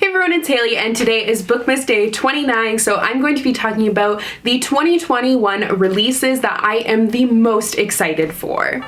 Hey everyone, it's Hailey and today is Bookmas Day 29, so I'm going to be talking about the 2021 releases that I am the most excited for.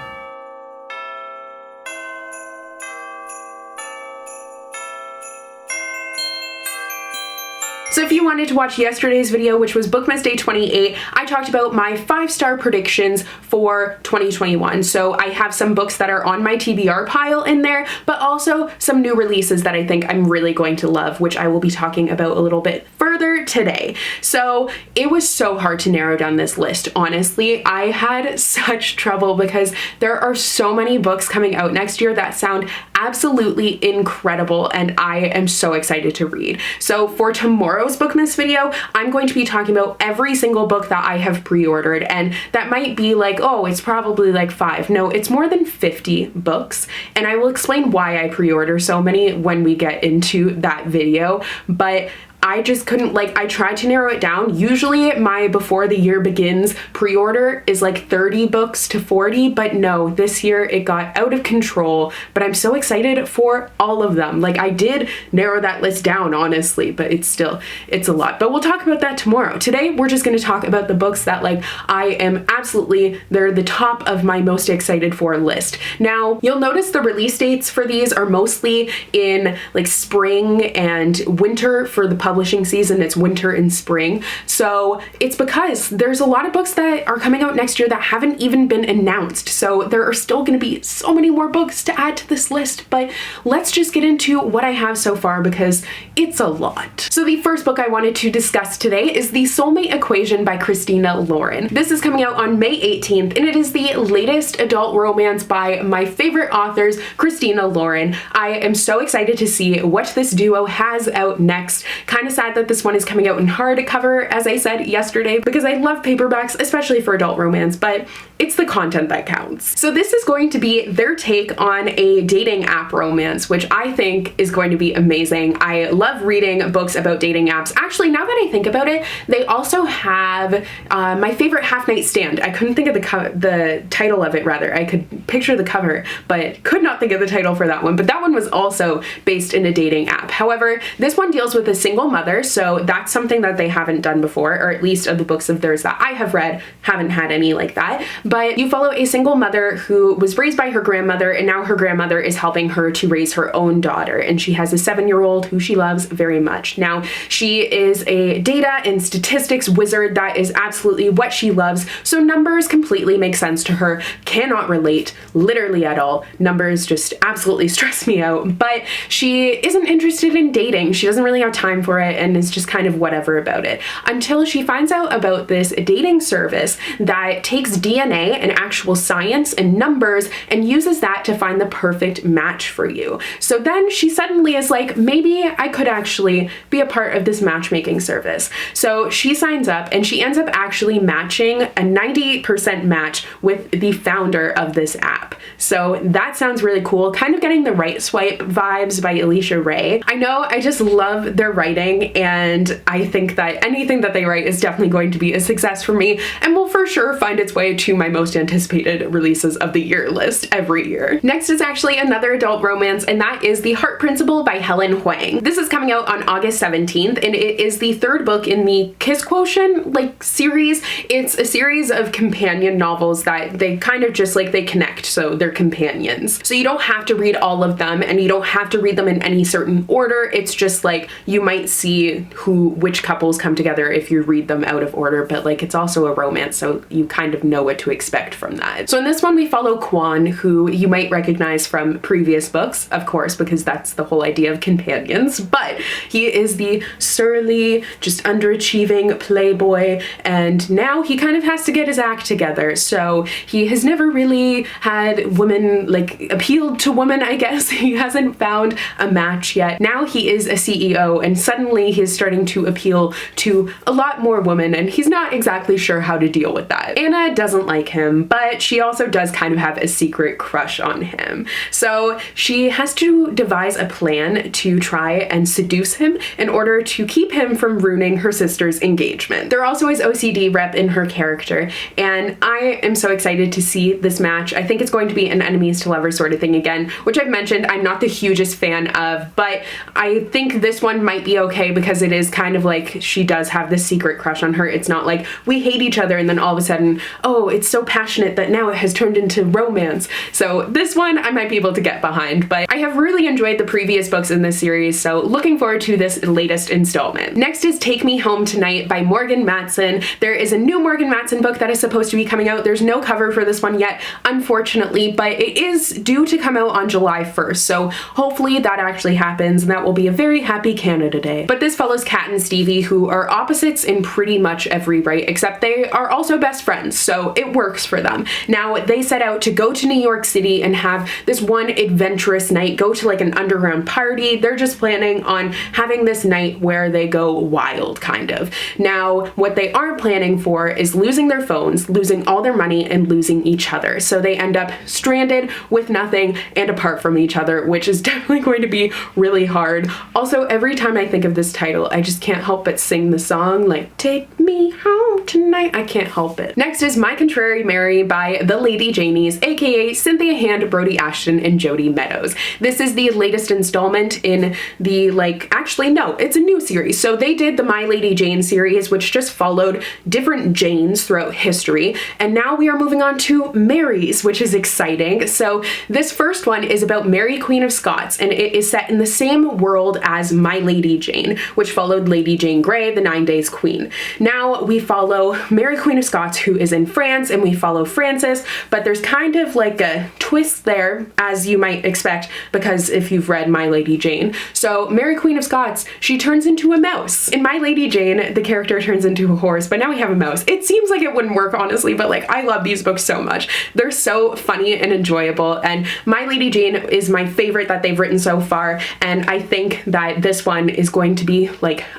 So if you wanted to watch yesterday's video, which was Bookmas Day 28, I talked about my 5-star predictions for 2021. So I have some books that are on my TBR pile in there, but also some new releases that I think I'm really going to love, which I will be talking about a little bit further today. So it was so hard to narrow down this list. Honestly, I had such trouble because there are so many books coming out next year that sound absolutely incredible and I am so excited to read. So for tomorrow's Bookmas video, I'm going to be talking about every single book that I have pre-ordered, and that might be like, oh, it's probably like 5. No, it's more than 50 books, and I will explain why I pre-order so many when we get into that video, but I just couldn't, I tried to narrow it down. Usually my before the year begins pre-order is like 30 books to 40, but no, this year it got out of control, but I'm so excited for all of them. I did narrow that list down, honestly, but it's a lot, but we'll talk about that tomorrow. Today, we're just gonna talk about the books that I am they're the top of my most excited for list. Now, you'll notice the release dates for these are mostly in spring and winter for the publishing season. It's winter and spring. So it's because there's a lot of books that are coming out next year that haven't even been announced. So there are still going to be so many more books to add to this list, but let's just get into what I have so far because it's a lot. So the first book I wanted to discuss today is The Soulmate Equation by Christina Lauren. This is coming out on May 18th and it is the latest adult romance by my favorite authors, Christina Lauren. I am so excited to see what this duo has out next. Kind of sad that this one is coming out in hardcover, as I said yesterday, because I love paperbacks, especially for adult romance, but it's the content that counts. So this is going to be their take on a dating app romance, which I think is going to be amazing. I love reading books about dating apps. Actually, now that I think about it, they also have my favorite Half Night Stand. I couldn't think of the title of it, rather. I could picture the cover, but could not think of the title for that one. But that one was also based in a dating app. However, this one deals with a single mother, so that's something that they haven't done before, or at least of the books of theirs that I have read, haven't had any like that. But you follow a single mother who was raised by her grandmother, and now her grandmother is helping her to raise her own daughter, and she has a 7-year-old who she loves very much. Now, she is a data and statistics wizard. That is absolutely what she loves, so numbers completely make sense to her. Cannot relate literally at all. Numbers just absolutely stress me out, but she isn't interested in dating. She doesn't really have time for it and is just kind of whatever about it until she finds out about this dating service that takes DNA and actual science and numbers and uses that to find the perfect match for you. So then she suddenly is like, maybe I could actually be a part of this matchmaking service. So she signs up and she ends up actually matching a 98% match with the founder of this app. So that sounds really cool. Kind of getting the Right Swipe vibes by Alicia Ray. I know, I just love their writing and I think that anything that they write is definitely going to be a success for me and will for sure find its way to my most anticipated releases of the year list every year. Next is actually another adult romance, and that is The Heart Principle by Helen Hoang. This is coming out on August 17th and it is the 3rd book in the Kiss Quotient series. It's a series of companion novels that they kind of just they connect, so they're companions. So you don't have to read all of them and you don't have to read them in any certain order. It's just you might see which couples come together if you read them out of order, but it's also a romance, so you kind of know what to expect from that. So in this one we follow Quan, who you might recognize from previous books, of course, because that's the whole idea of companions, but he is the surly, just underachieving playboy, and now he kind of has to get his act together. So he has never really had women, appealed to women, I guess. He hasn't found a match yet. Now he is a CEO and suddenly he's starting to appeal to a lot more women and he's not exactly sure how to deal with that. Anna doesn't like like him, but she also does kind of have a secret crush on him. So she has to devise a plan to try and seduce him in order to keep him from ruining her sister's engagement. There also is OCD rep in her character, and I am so excited to see this match. I think it's going to be an enemies to lovers sort of thing again, which I've mentioned I'm not the hugest fan of, but I think this one might be okay because it is kind of like she does have this secret crush on her. It's not like we hate each other and then all of a sudden, oh, it's so passionate that now it has turned into romance. So this one I might be able to get behind, but I have really enjoyed the previous books in this series, so looking forward to this latest installment. Next is Take Me Home Tonight by Morgan Matson. There is a new Morgan Matson book that is supposed to be coming out. There's no cover for this one yet, unfortunately, but it is due to come out on July 1st, so hopefully that actually happens and that will be a very happy Canada Day. But this follows Kat and Stevie, who are opposites in pretty much every right, except they are also best friends, so it works for them. Now, they set out to go to New York City and have this one adventurous night, go to like an underground party. They're just planning on having this night where they go wild, kind of. Now, what they aren't planning for is losing their phones, losing all their money, and losing each other. So they end up stranded with nothing and apart from each other, which is definitely going to be really hard. Also, every time I think of this title, I just can't help but sing the song, like, take me home tonight. I can't help it. Next is My Contrary Mary by the Lady Janies, aka Cynthia Hand, Brody Ashton, and Jodi Meadows. This is the latest installment in the, actually no, it's a new series. So they did the My Lady Jane series, which just followed different Janes throughout history, and now we are moving on to Marys, which is exciting. So this first one is about Mary, Queen of Scots, and it is set in the same world as My Lady Jane, which followed Lady Jane Grey, the 9 Days Queen. Now we follow Mary, Queen of Scots, who is in France, and we follow Frances, but there's kind of like a twist there, as you might expect, because if you've read My Lady Jane. So Mary, Queen of Scots, she turns into a mouse. In My Lady Jane, the character turns into a horse, but now we have a mouse. It seems like it wouldn't work, honestly, but I love these books so much. They're so funny and enjoyable, and My Lady Jane is my favorite that they've written so far, and I think that this one is going to be,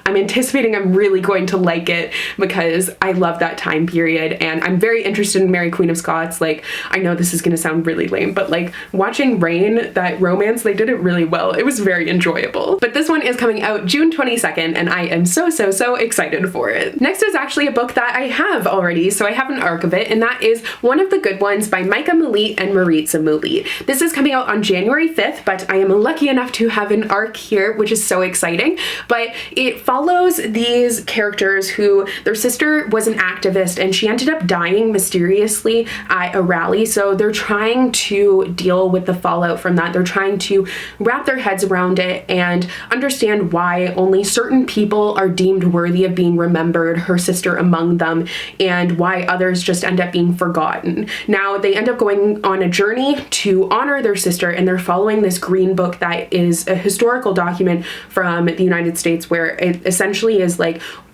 I'm anticipating I'm really going to like it because I love that time period, and I'm very interested in Mary, Queen of Scots. I know this is gonna sound really lame, but watching Reign, that romance, they did it really well. It was very enjoyable. But this one is coming out June 22nd, and I am so excited for it. Next is actually a book that I have already, so I have an arc of it, and that is One of the Good Ones by Maika Moulite and Maritza Moulite. This is coming out on January 5th, but I am lucky enough to have an arc here, which is so exciting. But it follows these characters who, their sister was an activist and she ended up dying mysteriously at a rally, so they're trying to deal with the fallout from that. They're trying to wrap their heads around it and understand why only certain people are deemed worthy of being remembered, her sister among them, and why others just end up being forgotten. Now, they end up going on a journey to honor their sister, and they're following this green book that is a historical document from the United States where it essentially is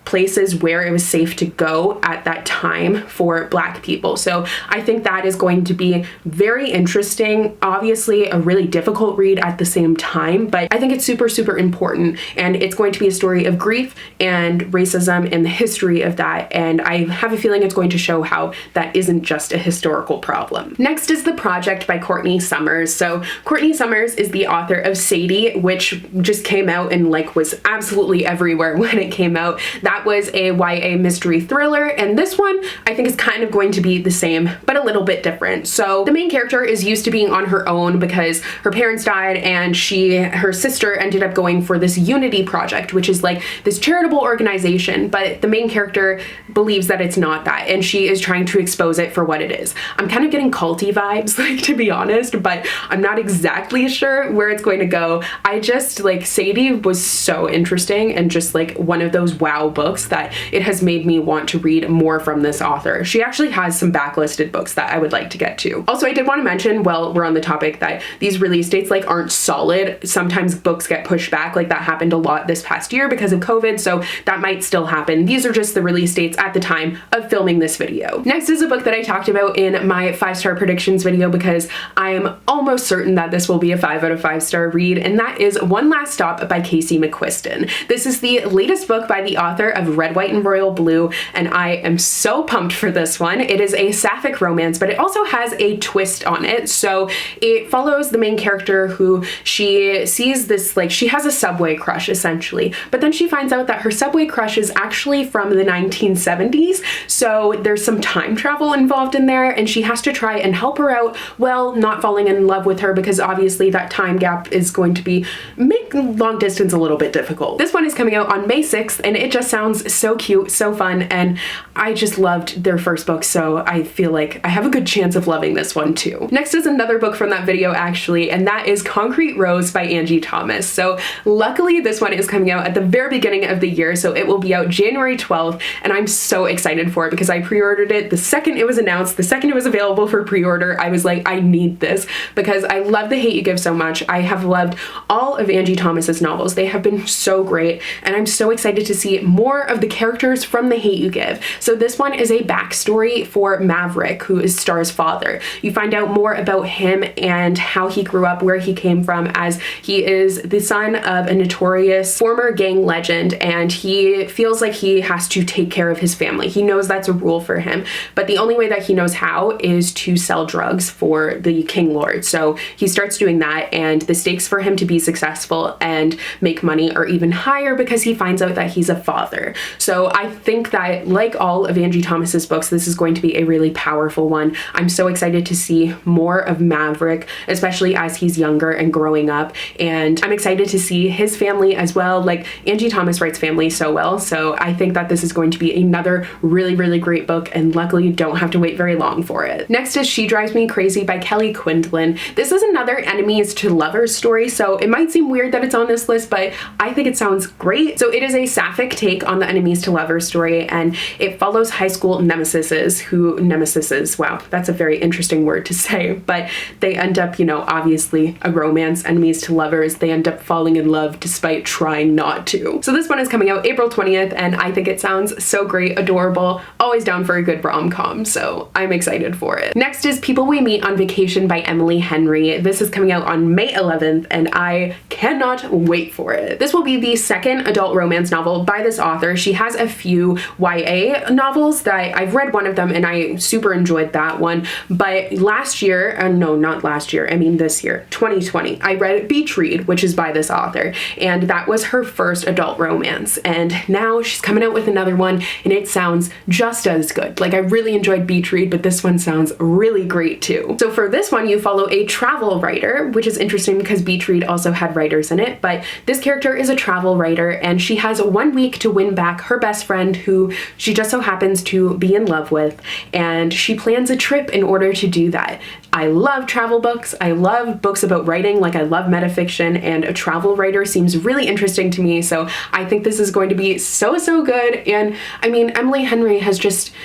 places where it was safe to go at that time for Black people. So I think that is going to be very interesting. Obviously a really difficult read at the same time, but I think it's super important, and it's going to be a story of grief and racism and the history of that, and I have a feeling it's going to show how that isn't just a historical problem. Next is The Project by Courtney Summers. So Courtney Summers is the author of Sadie, which just came out and was absolutely everywhere when it came out. That was a YA mystery thriller, and this one I think is kind of going to be the same, but a little bit different. So the main character is used to being on her own because her parents died, and her sister ended up going for this Unity Project, which is this charitable organization, but the main character believes that it's not that, and she is trying to expose it for what it is. I'm kind of getting culty vibes, to be honest, but I'm not exactly sure where it's going to go. I just, Sadie was so interesting, and just one of those wow books that it has made me want to read more from this author. She actually has some backlisted books that I would like to get to. Also, I did want to mention, while we're on the topic, that these release dates aren't solid. Sometimes books get pushed back, that happened a lot this past year because of COVID, so that might still happen. These are just the release dates at the time of filming this video. Next is a book that I talked about in my 5-star predictions video because I am almost certain that this will be a 5 out of 5 star read, and that is One Last Stop by Casey McQuiston. This is the latest book by the author, author of Red, White, and Royal Blue, and I am so pumped for this one. It is a sapphic romance, but it also has a twist on it. So it follows the main character who she sees this, like, she has a subway crush essentially, but then she finds out that her subway crush is actually from the 1970s. So there's some time travel involved in there, and she has to try and help her out while not falling in love with her, because obviously that time gap is going to make long distance a little bit difficult. This one is coming out on May 6th, and it just sounds so cute, so fun, and I just loved their first book, so I feel like I have a good chance of loving this one too. Next is another book from that video actually, and that is Concrete Rose by Angie Thomas. So luckily this one is coming out at the very beginning of the year, so it will be out January 12th, and I'm so excited for it because I pre-ordered it the second it was announced, the second it was available for pre-order. I was like, I need this because I love The Hate U Give so much. I have loved all of Angie Thomas's novels. They have been so great, and I'm so excited to see more of the characters from The Hate U Give. So this one is a backstory for Maverick, who is Star's father. You find out more about him and how he grew up, where he came from, as he is the son of a notorious former gang legend, and he feels like he has to take care of his family. He knows that's a rule for him, but the only way that he knows how is to sell drugs for the King Lord. So he starts doing that, and the stakes for him to be successful and make money are even higher because he finds out that he's a father. So I think that, like all of Angie Thomas's books, this is going to be a really powerful one. I'm so excited to see more of Maverick, especially as he's younger and growing up, and I'm excited to see his family as well. Like, Angie Thomas writes family so well, so I think that this is going to be another really, really great book, and luckily you don't have to wait very long for it. Next is She Drives Me Crazy by Kelly Quindlen. This is another enemies to lovers story, so it might seem weird that it's on this list, but I think it sounds great. So it is a sapphic take on the enemies to lovers story, and it follows high school nemesises, wow, that's a very interesting word to say, but they end up, you know, obviously a romance, enemies to lovers, they end up falling in love despite trying not to. So this one is coming out April 20th, and I think it sounds so great, adorable, always down for a good rom-com, so I'm excited for it. Next is People We Meet on Vacation by Emily Henry. This is coming out on May 11th, and I cannot wait for it. This will be the second adult romance novel by this author. She has a few YA novels that I've read one of them, and I super enjoyed that one, but last year, no, not last year, I mean this year, 2020, I read Beach Read, which is by this author, and that was her first adult romance, and now she's coming out with another one, and it sounds just as good. Like, I really enjoyed Beach Read, but this one sounds really great too. So for this one, you follow a travel writer, which is interesting because Beach Read also had writers in it, but this character is a travel writer, and she has 1 week to win back her best friend, who she just so happens to be in love with, and she plans a trip in order to do that. I love travel books. I love books about writing, like I love metafiction, and a travel writer seems really interesting to me, so I think this is going to be so good. And I mean, Emily Henry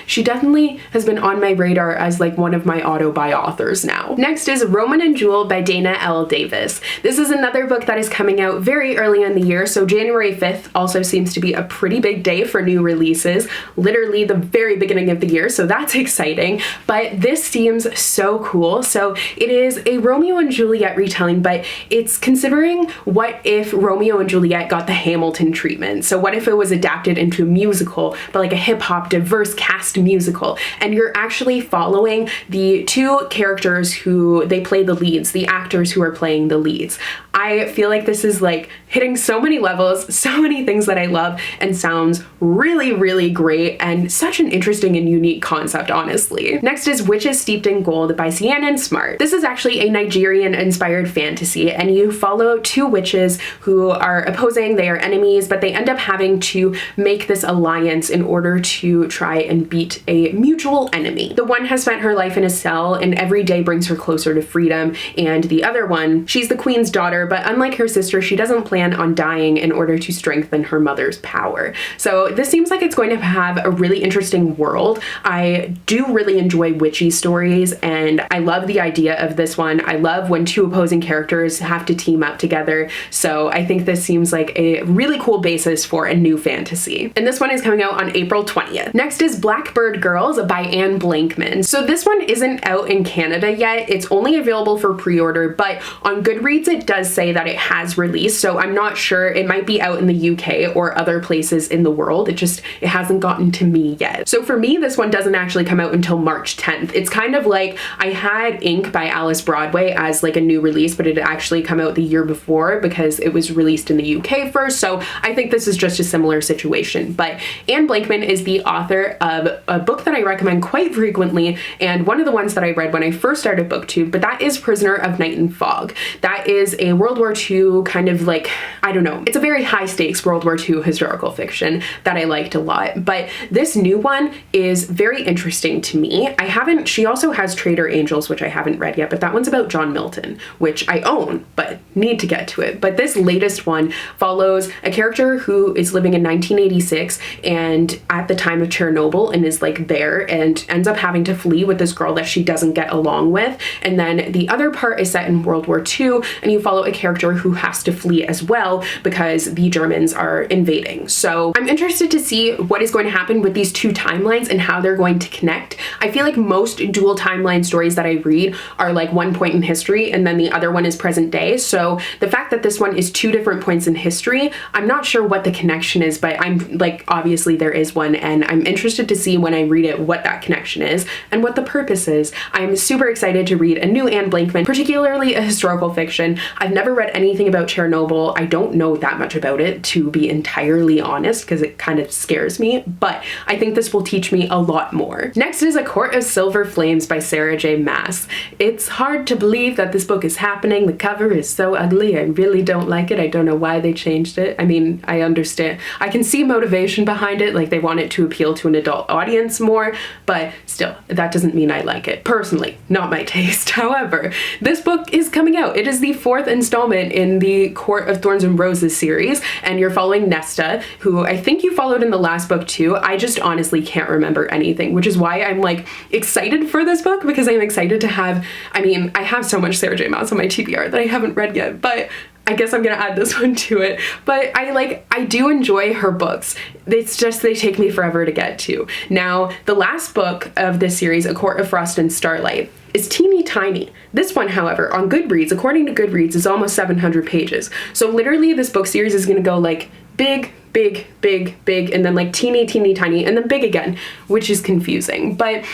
she definitely has been on my radar as like one of my auto-buy authors now. Next is Roman and Jewell by Dana L. Davis. This is another book that is coming out very early in the year, so January 5th also seems to be a pretty big day for new releases, literally the very beginning of the year, so that's exciting. But this seems so cool. So it is a Romeo and Juliet retelling, but it's considering what if Romeo and Juliet got the Hamilton treatment. So what if it was adapted into a musical, but like a hip-hop diverse cast musical, and you're actually following the two characters who they play the leads, the actors who are playing the leads. I feel like this is like hitting so many levels, so many things that I love, and sounds really, really great, and such an interesting and unique concept, honestly. Next is Witches Steeped in Gold by Ciannon Smart. This is actually a Nigerian-inspired fantasy, and you follow two witches who are opposing, they are enemies, but they end up having to make this alliance in order to try and beat a mutual enemy. The one has spent her life in a cell, and every day brings her closer to freedom, and the other one, she's the queen's daughter, but unlike her sister, she doesn't plan on dying in order to strengthen her mother's power. So this seems like it's going to have a really interesting world. I do really enjoy witchy stories, and I love the idea of this one. I love when two opposing characters have to team up together, so I think this seems like a really cool basis for a new fantasy. And this one is coming out on April 20th. Next is Blackbird Girls by Anne Blankman. So this one isn't out in Canada yet. It's only available for pre-order, but on Goodreads it does say that it has as released, so I'm not sure. It might be out in the UK or other places in the world. It hasn't gotten to me yet. So for me, this one doesn't actually come out until March 10th. It's kind of like I had Ink by Alice Broadway as like a new release, but it had actually come out the year before because it was released in the UK first. So I think this is just a similar situation. But Anne Blankman is the author of a book that I recommend quite frequently, and one of the ones that I read when I first started BookTube, but that is Prisoner of Night and Fog. That is a World War II kind of like, I don't know, it's a very high stakes World War II historical fiction that I liked a lot. But this new one is very interesting to me. She also has Trader Angels, which I haven't read yet, but that one's about John Milton, which I own, but need to get to it. But this latest one follows a character who is living in 1986 and at the time of Chernobyl, and is like there and ends up having to flee with this girl that she doesn't get along with. And then the other part is set in World War II, and you follow a character who has to flee as well because the Germans are invading. So I'm interested to see what is going to happen with these two timelines and how they're going to connect. I feel like most dual timeline stories that I read are like one point in history and then the other one is present day. So the fact that this one is two different points in history, I'm not sure what the connection is, but I'm like, obviously there is one, and I'm interested to see when I read it what that connection is and what the purpose is. I'm super excited to read a new Anne Blankman, particularly a historical fiction. I've never read anything about Chernobyl. I don't know that much about it, to be entirely honest, because it kind of scares me, but I think this will teach me a lot more. Next is A Court of Silver Flames by Sarah J. Maas. It's hard to believe that this book is happening. The cover is so ugly. I really don't like it. I don't know why they changed it. I mean, I understand. I can see motivation behind it, like they want it to appeal to an adult audience more, but still, that doesn't mean I like it. Personally, not my taste. However, this book is coming out. It is the 4th installment in the Court of Thorns and Roses series, and you're following Nesta, who I think you followed in the last book too. I just honestly can't remember anything, which is why I'm like excited for this book, because I'm excited to have, I mean, I have so much Sarah J. Maas on my TBR that I haven't read yet, but I guess I'm gonna add this one to it. But I do enjoy her books. It's just they take me forever to get to. Now, the last book of this series, A Court of Frost and Starlight, is teeny tiny. This one, however, on Goodreads, according to Goodreads, is almost 700 pages. So literally this book series is gonna go like big, big, big, big, and then like teeny, teeny, tiny, and then big again, which is confusing. But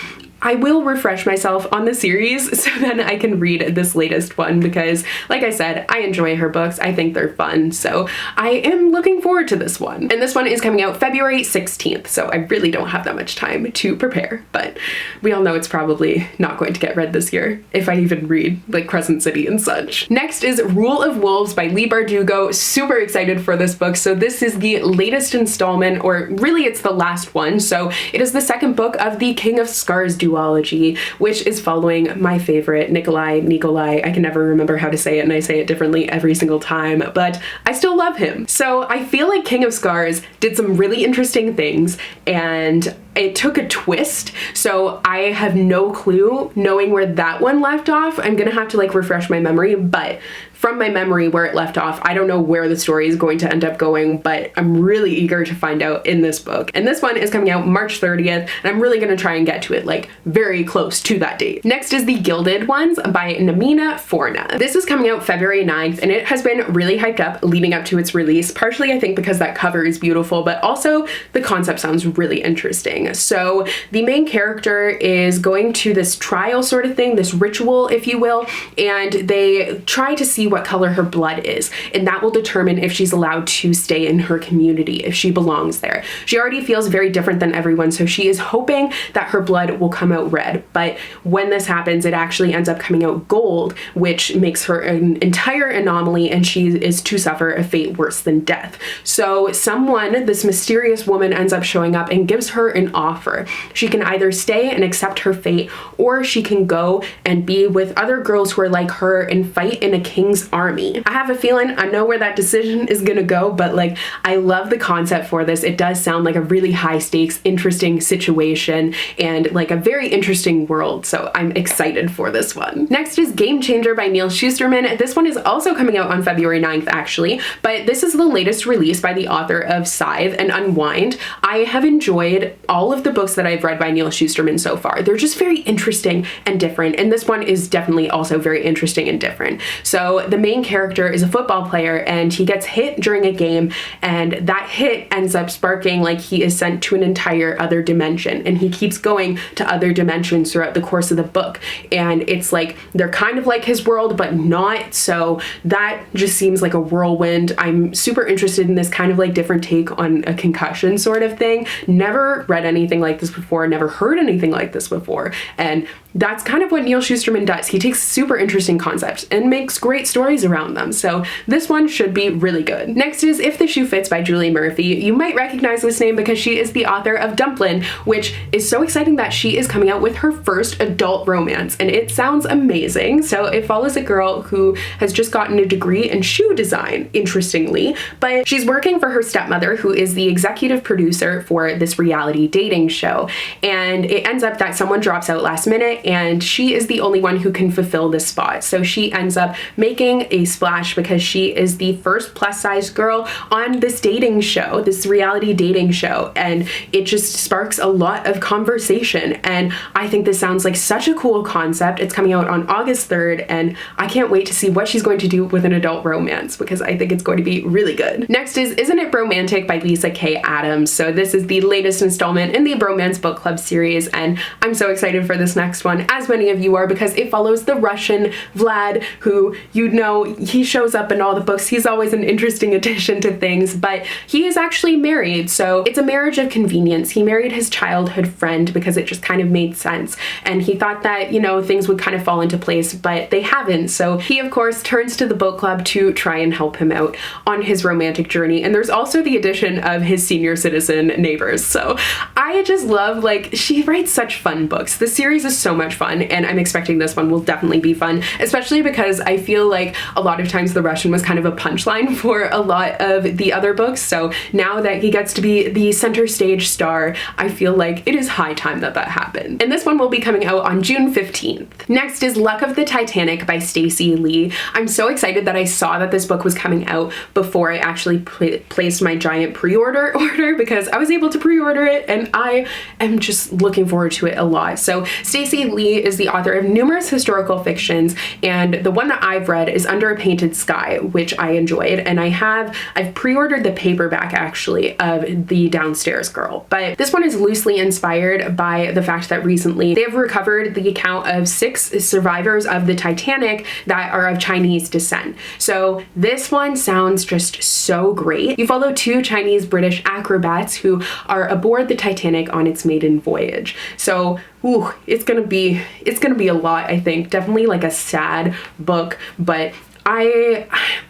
I will refresh myself on the series so then I can read this latest one, because like I said, I enjoy her books. I think they're fun. So I am looking forward to this one. And this one is coming out February 16th. So I really don't have that much time to prepare, but we all know it's probably not going to get read this year if I even read like Crescent City and such. Next is Rule of Wolves by Leigh Bardugo. Super excited for this book. So this is the latest installment, or really it's the last one. So it is the second book of the King of Scars duology, which is following my favorite Nikolai. I can never remember how to say it, and I say it differently every single time, but I still love him. So I feel like King of Scars did some really interesting things, and it took a twist, so I have no clue knowing where that one left off. I'm gonna have to like refresh my memory, but from my memory where it left off, I don't know where the story is going to end up going, but I'm really eager to find out in this book. And this one is coming out March 30th, and I'm really gonna try and get to it like very close to that date. Next is The Gilded Ones by Namina Forna. This is coming out February 9th, and it has been really hyped up leading up to its release, partially I think because that cover is beautiful, but also the concept sounds really interesting. So the main character is going to this trial sort of thing, this ritual, if you will, and they try to see what color her blood is, and that will determine if she's allowed to stay in her community, if she belongs there. She already feels very different than everyone, so she is hoping that her blood will come out red, but when this happens, it actually ends up coming out gold, which makes her an entire anomaly, and she is to suffer a fate worse than death. So someone, this mysterious woman, ends up showing up and gives her an offer. She can either stay and accept her fate, or she can go and be with other girls who are like her and fight in a king's army. I have a feeling I know where that decision is gonna go, but like I love the concept for this. It does sound like a really high stakes, interesting situation and like a very interesting world, so I'm excited for this one. Next is Game Changer by Neil Shusterman. This one is also coming out on February 9th actually, but this is the latest release by the author of Scythe and Unwind. I have enjoyed all all of the books that I've read by Neal Shusterman so far. They're just very interesting and different, and this one is definitely also very interesting and different. So the main character is a football player, and he gets hit during a game, and that hit ends up sparking, like, he is sent to an entire other dimension, and he keeps going to other dimensions throughout the course of the book, and it's like they're kind of like his world but not, so that just seems like a whirlwind. I'm super interested in this kind of like different take on a concussion sort of thing. Never read anything like this before, never heard anything like this before, and that's kind of what Neal Shusterman does. He takes super interesting concepts and makes great stories around them, so this one should be really good. Next is If the Shoe Fits by Julie Murphy. You might recognize this name because she is the author of Dumplin', which is so exciting that she is coming out with her first adult romance, and it sounds amazing. So it follows a girl who has just gotten a degree in shoe design, interestingly, but she's working for her stepmother, who is the executive producer for this reality dating show, and it ends up that someone drops out last minute, and she is the only one who can fulfill this spot. So she ends up making a splash because she is the first plus-size girl on this dating show, this reality dating show, and it just sparks a lot of conversation, and I think this sounds like such a cool concept. It's coming out on August 3rd, and I can't wait to see what she's going to do with an adult romance because I think it's going to be really good. Next is Isn't It Romantic by Lisa K. Adams. So this is the latest installment in the Bromance Book Club series, and I'm so excited for this next one, as many of you are, because it follows the Russian Vlad, who, you know, he shows up in all the books. He's always an interesting addition to things, but he is actually married, so it's a marriage of convenience. He married his childhood friend because it just kind of made sense, and he thought that, you know, things would kind of fall into place, but they haven't. So he, of course, turns to the book club to try and help him out on his romantic journey, and there's also the addition of his senior citizen neighbors. So I just love, like, she writes such fun books. The series is so much fun, and I'm expecting this one will definitely be fun, especially because I feel like a lot of times the Russian was kind of a punchline for a lot of the other books, so now that he gets to be the center stage star, I feel like it is high time that that happened. And this one will be coming out on June 15th. Next is Luck of the Titanic by Stacey Lee. I'm so excited that I saw that this book was coming out before I actually placed my giant pre-order order, because I was able to pre-order it, and I am just looking forward to it a lot. So Stacey Lee is the author of numerous historical fictions, and the one that I've read is Under a Painted Sky, which I enjoyed, and I've pre-ordered the paperback actually of The Downstairs Girl. But this one is loosely inspired by the fact that recently they have recovered the account of 6 survivors of the Titanic that are of Chinese descent. So this one sounds just so great. You follow 2 Chinese-British acrobats who are aboard the Titanic on its maiden voyage. So ooh, it's gonna be a lot, I think. Definitely like a sad book, but I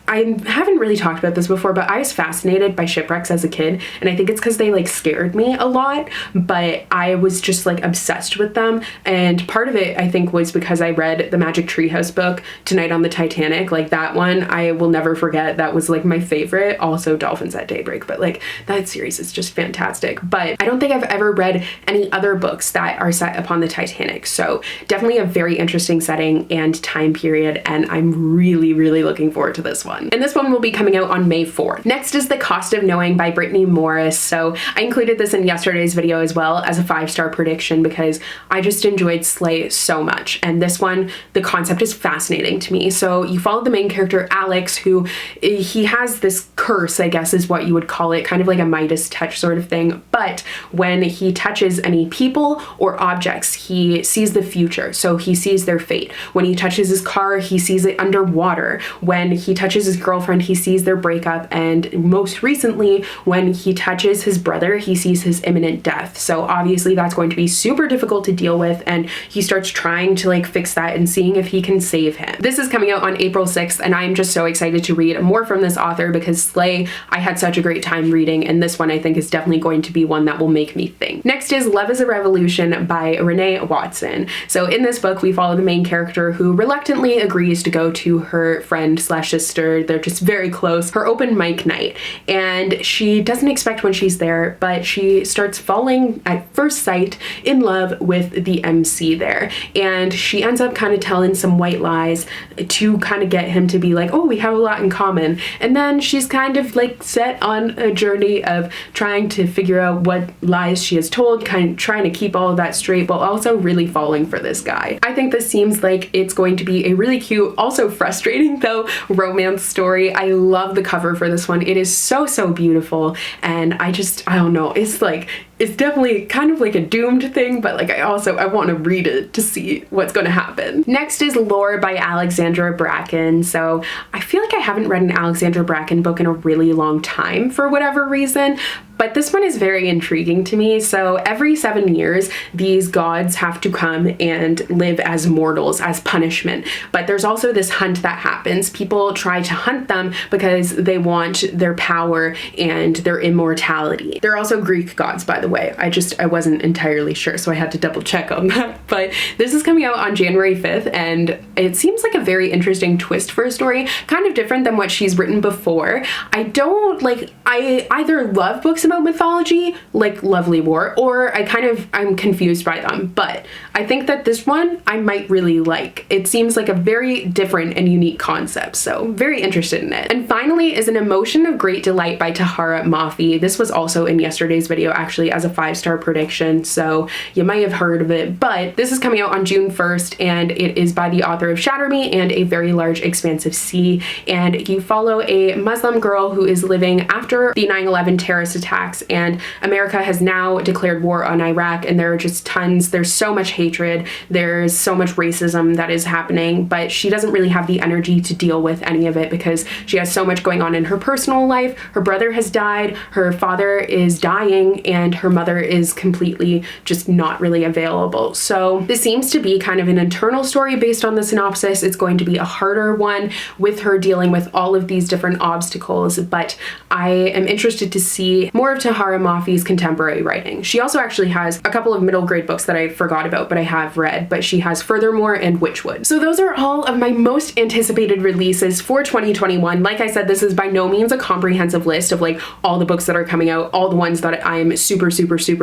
haven't really talked about this before, but I was fascinated by shipwrecks as a kid, and I think it's because they like scared me a lot, but I was just like obsessed with them, and part of it I think was because I read the Magic Treehouse book, Tonight on the Titanic. Like, that one I will never forget. That was like my favorite. Also Dolphins at Daybreak, but like that series is just fantastic. But I don't think I've ever read any other books that are set upon the Titanic, so definitely a very interesting setting and time period, and I'm really looking forward to this one. And this one will be coming out on May 4th. Next is The Cost of Knowing by Brittany Morris. So I included this in yesterday's video as well as a 5-star prediction because I just enjoyed Slay so much. And this one, the concept is fascinating to me. So you follow the main character, Alex, who he has this curse, I guess is what you would call it, kind of like a Midas touch sort of thing. But when he touches any people or objects, he sees the future. So he sees their fate. When he touches his car, he sees it underwater. When he touches his girlfriend, he sees their breakup, and most recently, when he touches his brother, he sees his imminent death. So obviously that's going to be super difficult to deal with, and he starts trying to like fix that and seeing if he can save him. This is coming out on April 6th, and I'm just so excited to read more from this author because Slay, I had such a great time reading, and this one I think is definitely going to be one that will make me think. Next is Love is a Revolution by Renee Watson. So in this book, we follow the main character who reluctantly agrees to go to her friend slash sister. They're just very close. Her open mic night, and she doesn't expect when she's there, but she starts falling at first sight in love with the MC there, and she ends up kind of telling some white lies to kind of get him to be like, oh, we have a lot in common. And then she's kind of like set on a journey of trying to figure out what lies she has told, kind of trying to keep all of that straight while also really falling for this guy. I think this seems like it's going to be a really cute, also frustrating though, romance story. I love the cover for this one. It is so beautiful, and I don't know, it's definitely kind of like a doomed thing, but like I want to read it to see what's going to happen. Next is Lore by Alexandra Bracken. So I feel like I haven't read an Alexandra Bracken book in a really long time for whatever reason, but this one is very intriguing to me. So every 7 years, these gods have to come and live as mortals as punishment. But there's also this hunt that happens. People try to hunt them because they want their power and their immortality. They're also Greek gods, by the way. I wasn't entirely sure, so I had to double check on that. But this is coming out on January 5th, and it seems like a very interesting twist for a story, kind of different than what she's written before. I either love books about mythology, like Lovely War, or I'm confused by them, but I think that this one I might really like. It seems like a very different and unique concept, so very interested in it. And finally is An Emotion of Great Delight by Tahara Mafi. This was also in yesterday's video actually as a 5-star prediction, so you might have heard of it, but this is coming out on June 1st, and it is by the author of Shatter Me and A Very Large Expansive Sea, and you follow a Muslim girl who is living after the 9/11 terrorist attacks, and America has now declared war on Iraq, and there are just there's so much hatred, there's so much racism that is happening, but she doesn't really have the energy to deal with any of it because she has so much going on in her personal life. Her brother has died, her father is dying, and her mother is completely just not really available. So this seems to be kind of an internal story based on the synopsis. It's going to be a harder one with her dealing with all of these different obstacles, but I am interested to see more of Tahara Mafi's contemporary writing. She also actually has a couple of middle grade books that I forgot about but I have read, but she has Furthermore and Witchwood. So those are all of my most anticipated releases for 2021. Like I said, this is by no means a comprehensive list of like all the books that are coming out, all the ones that I'm super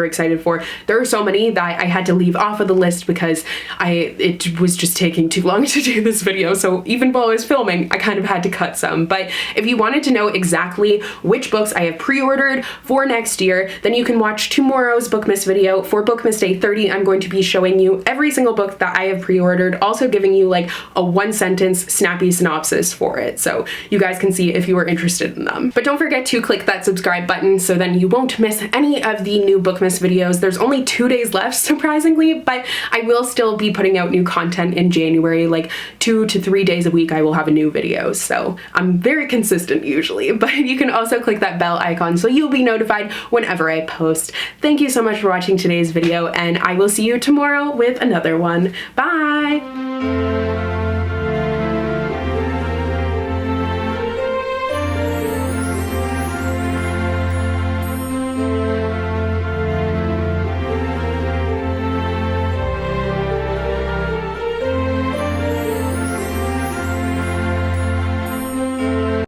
excited for. There are so many that I had to leave off of the list because it was just taking too long to do this video, so even while I was filming I kind of had to cut some. But if you wanted to know exactly which books I have pre-ordered for next year, then you can watch tomorrow's Bookmas video. For Bookmas Day 30, I'm going to be showing you every single book that I have pre-ordered, also giving you like a 1-sentence snappy synopsis for it, so you guys can see if you are interested in them. But don't forget to click that subscribe button so then you won't miss any of the new Bookmas videos. There's only 2 days left, surprisingly, but I will still be putting out new content in January, like 2 to 3 days a week I will have a new video, so I'm very consistent usually. But you can also click that bell icon so you'll be notified whenever I post. Thank you so much for watching today's video, and I will see you tomorrow with another one. Bye!